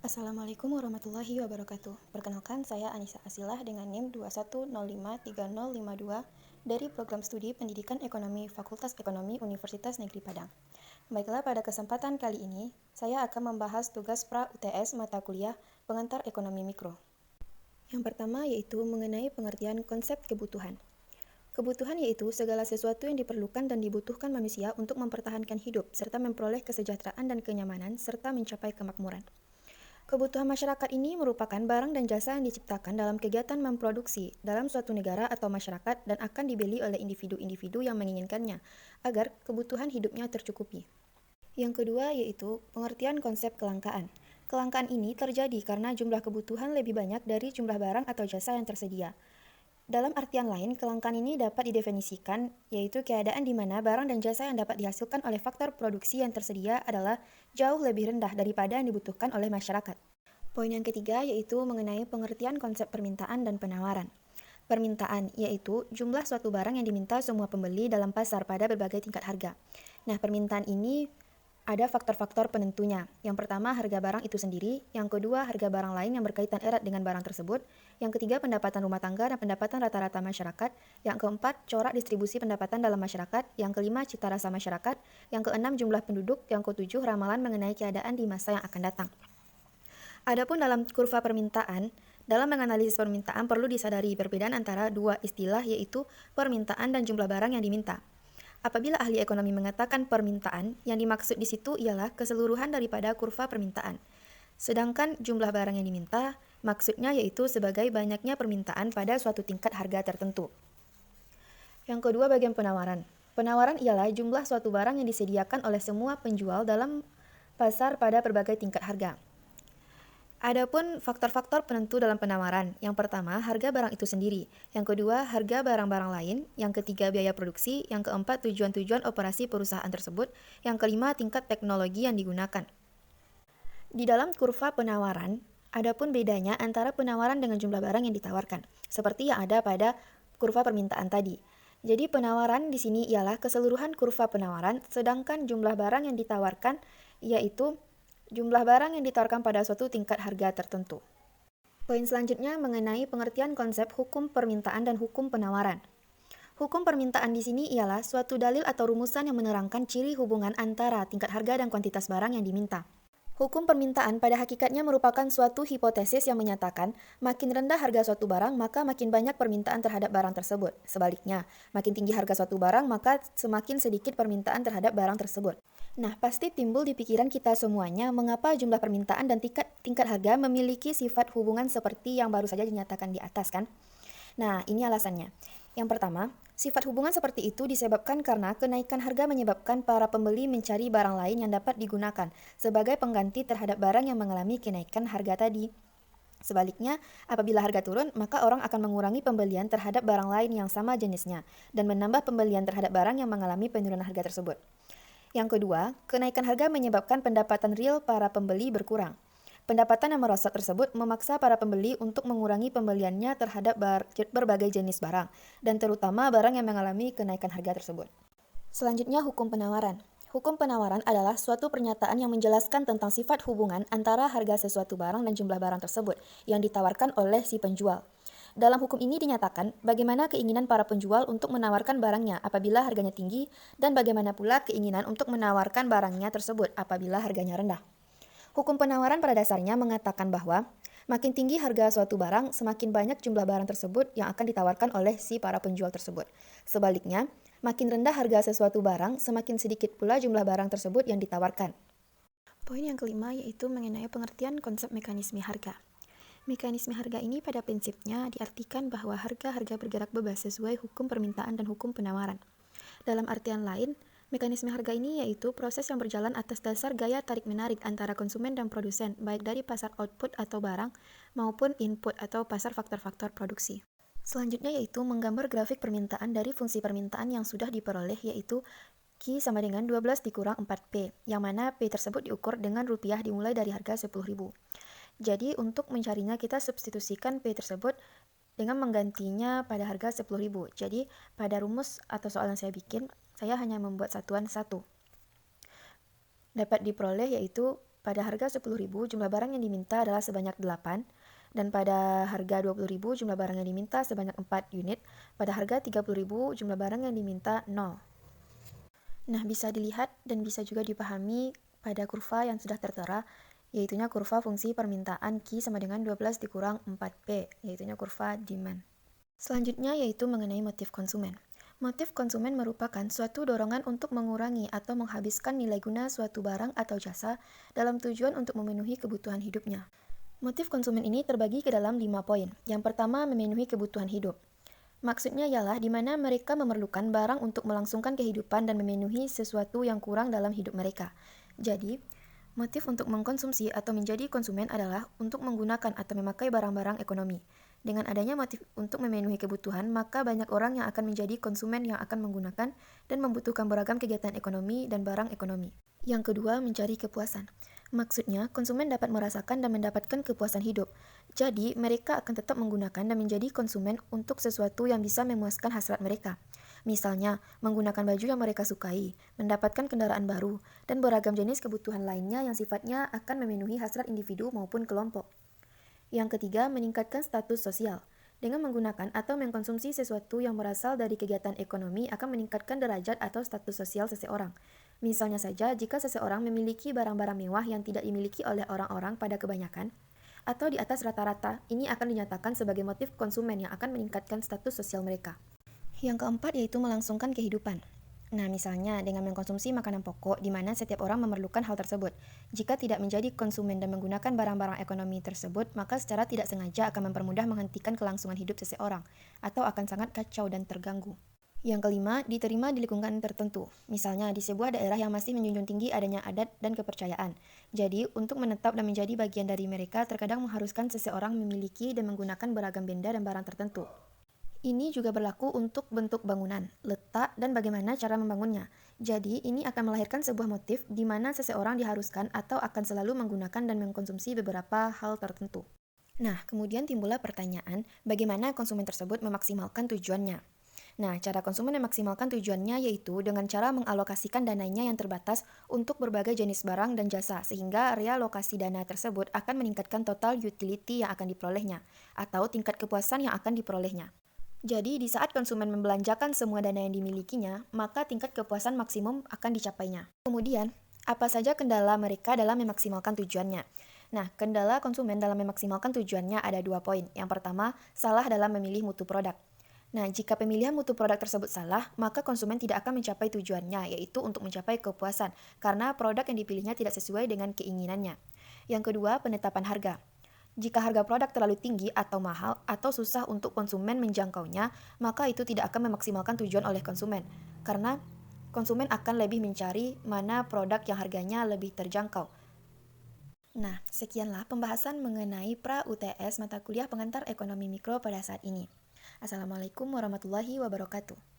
Assalamualaikum warahmatullahi wabarakatuh. Perkenalkan, saya Anissa Asilah dengan NIM 21053052 dari Program Studi Pendidikan Ekonomi Fakultas Ekonomi Universitas Negeri Padang. Baiklah, pada kesempatan kali ini, saya akan membahas tugas pra-UTS mata kuliah Pengantar Ekonomi Mikro. Yang pertama yaitu mengenai pengertian konsep kebutuhan. Kebutuhan yaitu segala sesuatu yang diperlukan dan dibutuhkan manusia untuk mempertahankan hidup, serta memperoleh kesejahteraan dan kenyamanan, serta mencapai kemakmuran. Kebutuhan masyarakat ini merupakan barang dan jasa yang diciptakan dalam kegiatan memproduksi dalam suatu negara atau masyarakat dan akan dibeli oleh individu-individu yang menginginkannya, agar kebutuhan hidupnya tercukupi. Yang kedua yaitu pengertian konsep kelangkaan. Kelangkaan ini terjadi karena jumlah kebutuhan lebih banyak dari jumlah barang atau jasa yang tersedia. Dalam artian lain, kelangkaan ini dapat didefinisikan, yaitu keadaan di mana barang dan jasa yang dapat dihasilkan oleh faktor produksi yang tersedia adalah jauh lebih rendah daripada yang dibutuhkan oleh masyarakat. Poin yang ketiga yaitu mengenai pengertian konsep permintaan dan penawaran. Permintaan yaitu jumlah suatu barang yang diminta semua pembeli dalam pasar pada berbagai tingkat harga. Nah, permintaan ini ada faktor-faktor penentunya. Yang pertama, harga barang itu sendiri. Yang kedua, harga barang lain yang berkaitan erat dengan barang tersebut. Yang ketiga, pendapatan rumah tangga dan pendapatan rata-rata masyarakat. Yang keempat, corak distribusi pendapatan dalam masyarakat. Yang kelima, cita rasa masyarakat. Yang keenam, jumlah penduduk. Yang ketujuh, ramalan mengenai keadaan di masa yang akan datang. Adapun dalam kurva permintaan, dalam menganalisis permintaan perlu disadari perbedaan antara dua istilah yaitu permintaan dan jumlah barang yang diminta. Apabila ahli ekonomi mengatakan permintaan, yang dimaksud di situ ialah keseluruhan daripada kurva permintaan. Sedangkan jumlah barang yang diminta, maksudnya yaitu sebagai banyaknya permintaan pada suatu tingkat harga tertentu. Yang kedua, bagian penawaran. Penawaran ialah jumlah suatu barang yang disediakan oleh semua penjual dalam pasar pada berbagai tingkat harga. Adapun faktor-faktor penentu dalam penawaran. Yang pertama, harga barang itu sendiri. Yang kedua, harga barang-barang lain. Yang ketiga, biaya produksi. Yang keempat, tujuan-tujuan operasi perusahaan tersebut. Yang kelima, tingkat teknologi yang digunakan. Di dalam kurva penawaran, adapun bedanya antara penawaran dengan jumlah barang yang ditawarkan, seperti yang ada pada kurva permintaan tadi. Jadi penawaran di sini ialah keseluruhan kurva penawaran, sedangkan jumlah barang yang ditawarkan yaitu jumlah barang yang ditawarkan pada suatu tingkat harga tertentu. Poin selanjutnya mengenai pengertian konsep hukum permintaan dan hukum penawaran. Hukum permintaan di sini ialah suatu dalil atau rumusan yang menerangkan ciri hubungan antara tingkat harga dan kuantitas barang yang diminta. Hukum permintaan pada hakikatnya merupakan suatu hipotesis yang menyatakan makin rendah harga suatu barang maka makin banyak permintaan terhadap barang tersebut. Sebaliknya, makin tinggi harga suatu barang maka semakin sedikit permintaan terhadap barang tersebut. Nah, pasti timbul di pikiran kita semuanya mengapa jumlah permintaan dan tingkat harga memiliki sifat hubungan seperti yang baru saja dinyatakan di atas kan? Nah, ini alasannya. Yang pertama, sifat hubungan seperti itu disebabkan karena kenaikan harga menyebabkan para pembeli mencari barang lain yang dapat digunakan sebagai pengganti terhadap barang yang mengalami kenaikan harga tadi. Sebaliknya, apabila harga turun, maka orang akan mengurangi pembelian terhadap barang lain yang sama jenisnya dan menambah pembelian terhadap barang yang mengalami penurunan harga tersebut. Yang kedua, kenaikan harga menyebabkan pendapatan real para pembeli berkurang. Pendapatan yang merosot tersebut memaksa para pembeli untuk mengurangi pembeliannya terhadap berbagai jenis barang, dan terutama barang yang mengalami kenaikan harga tersebut. Selanjutnya, hukum penawaran. Hukum penawaran adalah suatu pernyataan yang menjelaskan tentang sifat hubungan antara harga sesuatu barang dan jumlah barang tersebut yang ditawarkan oleh si penjual. Dalam hukum ini dinyatakan bagaimana keinginan para penjual untuk menawarkan barangnya apabila harganya tinggi dan bagaimana pula keinginan untuk menawarkan barangnya tersebut apabila harganya rendah. Hukum penawaran pada dasarnya mengatakan bahwa makin tinggi harga suatu barang, semakin banyak jumlah barang tersebut yang akan ditawarkan oleh si para penjual tersebut. Sebaliknya, makin rendah harga sesuatu barang, semakin sedikit pula jumlah barang tersebut yang ditawarkan. Poin yang kelima yaitu mengenai pengertian konsep mekanisme harga. Mekanisme harga ini pada prinsipnya diartikan bahwa harga-harga bergerak bebas sesuai hukum permintaan dan hukum penawaran. Dalam artian lain, mekanisme harga ini yaitu proses yang berjalan atas dasar gaya tarik-menarik antara konsumen dan produsen, baik dari pasar output atau barang maupun input atau pasar faktor-faktor produksi. Selanjutnya yaitu menggambar grafik permintaan dari fungsi permintaan yang sudah diperoleh yaitu Q sama dengan 12 dikurang 4P, yang mana P tersebut diukur dengan rupiah dimulai dari harga 10.000. Jadi untuk mencarinya kita substitusikan P tersebut dengan menggantinya pada harga 10.000. Jadi pada rumus atau soal yang saya bikin, saya hanya membuat satuan 1. Dapat diperoleh yaitu pada harga 10.000 jumlah barang yang diminta adalah sebanyak 8, dan pada harga 20.000 jumlah barang yang diminta sebanyak 4 unit, pada harga 30.000 jumlah barang yang diminta 0. Nah, bisa dilihat dan bisa juga dipahami pada kurva yang sudah tertera, yaitunya kurva fungsi permintaan Q sama dengan 12 dikurang 4P, yaitunya kurva demand. Selanjutnya yaitu mengenai motif konsumen. Motif konsumen merupakan suatu dorongan untuk mengurangi atau menghabiskan nilai guna suatu barang atau jasa dalam tujuan untuk memenuhi kebutuhan hidupnya. Motif konsumen ini terbagi ke dalam 5 poin. Yang pertama, memenuhi kebutuhan hidup. Maksudnya ialah di mana mereka memerlukan barang untuk melangsungkan kehidupan dan memenuhi sesuatu yang kurang dalam hidup mereka. Jadi, motif untuk mengkonsumsi atau menjadi konsumen adalah untuk menggunakan atau memakai barang-barang ekonomi. Dengan adanya motif untuk memenuhi kebutuhan, maka banyak orang yang akan menjadi konsumen yang akan menggunakan dan membutuhkan beragam kegiatan ekonomi dan barang ekonomi. Yang kedua, mencari kepuasan. Maksudnya, konsumen dapat merasakan dan mendapatkan kepuasan hidup. Jadi, mereka akan tetap menggunakan dan menjadi konsumen untuk sesuatu yang bisa memuaskan hasrat mereka. Misalnya, menggunakan baju yang mereka sukai, mendapatkan kendaraan baru, dan beragam jenis kebutuhan lainnya yang sifatnya akan memenuhi hasrat individu maupun kelompok. Yang ketiga, meningkatkan status sosial. Dengan menggunakan atau mengkonsumsi sesuatu yang berasal dari kegiatan ekonomi akan meningkatkan derajat atau status sosial seseorang. Misalnya saja, jika seseorang memiliki barang-barang mewah yang tidak dimiliki oleh orang-orang pada kebanyakan, atau di atas rata-rata, ini akan dinyatakan sebagai motif konsumen yang akan meningkatkan status sosial mereka. Yang keempat yaitu melangsungkan kehidupan. Nah, misalnya dengan mengkonsumsi makanan pokok di mana setiap orang memerlukan hal tersebut. Jika tidak menjadi konsumen dan menggunakan barang-barang ekonomi tersebut, maka secara tidak sengaja akan mempermudah menghentikan kelangsungan hidup seseorang, atau akan sangat kacau dan terganggu. Yang kelima, diterima di lingkungan tertentu. Misalnya, di sebuah daerah yang masih menjunjung tinggi adanya adat dan kepercayaan. Jadi, untuk menetap dan menjadi bagian dari mereka, terkadang mengharuskan seseorang memiliki dan menggunakan beragam benda dan barang tertentu. Ini juga berlaku untuk bentuk bangunan, letak, dan bagaimana cara membangunnya. Jadi, ini akan melahirkan sebuah motif di mana seseorang diharuskan atau akan selalu menggunakan dan mengkonsumsi beberapa hal tertentu. Nah, kemudian timbullah pertanyaan, bagaimana konsumen tersebut memaksimalkan tujuannya? Nah, cara konsumen memaksimalkan tujuannya yaitu dengan cara mengalokasikan dananya yang terbatas untuk berbagai jenis barang dan jasa, sehingga realokasi dana tersebut akan meningkatkan total utility yang akan diperolehnya, atau tingkat kepuasan yang akan diperolehnya. Jadi, di saat konsumen membelanjakan semua dana yang dimilikinya, maka tingkat kepuasan maksimum akan dicapainya. Kemudian, apa saja kendala mereka dalam memaksimalkan tujuannya? Nah, kendala konsumen dalam memaksimalkan tujuannya ada 2 poin. Yang pertama, salah dalam memilih mutu produk. Nah, jika pemilihan mutu produk tersebut salah, maka konsumen tidak akan mencapai tujuannya, yaitu untuk mencapai kepuasan, karena produk yang dipilihnya tidak sesuai dengan keinginannya. Yang kedua, penetapan harga. Jika harga produk terlalu tinggi atau mahal atau susah untuk konsumen menjangkaunya, maka itu tidak akan memaksimalkan tujuan oleh konsumen, karena konsumen akan lebih mencari mana produk yang harganya lebih terjangkau. Nah, sekianlah pembahasan mengenai pra-UTS mata kuliah pengantar ekonomi mikro pada saat ini. Assalamualaikum warahmatullahi wabarakatuh.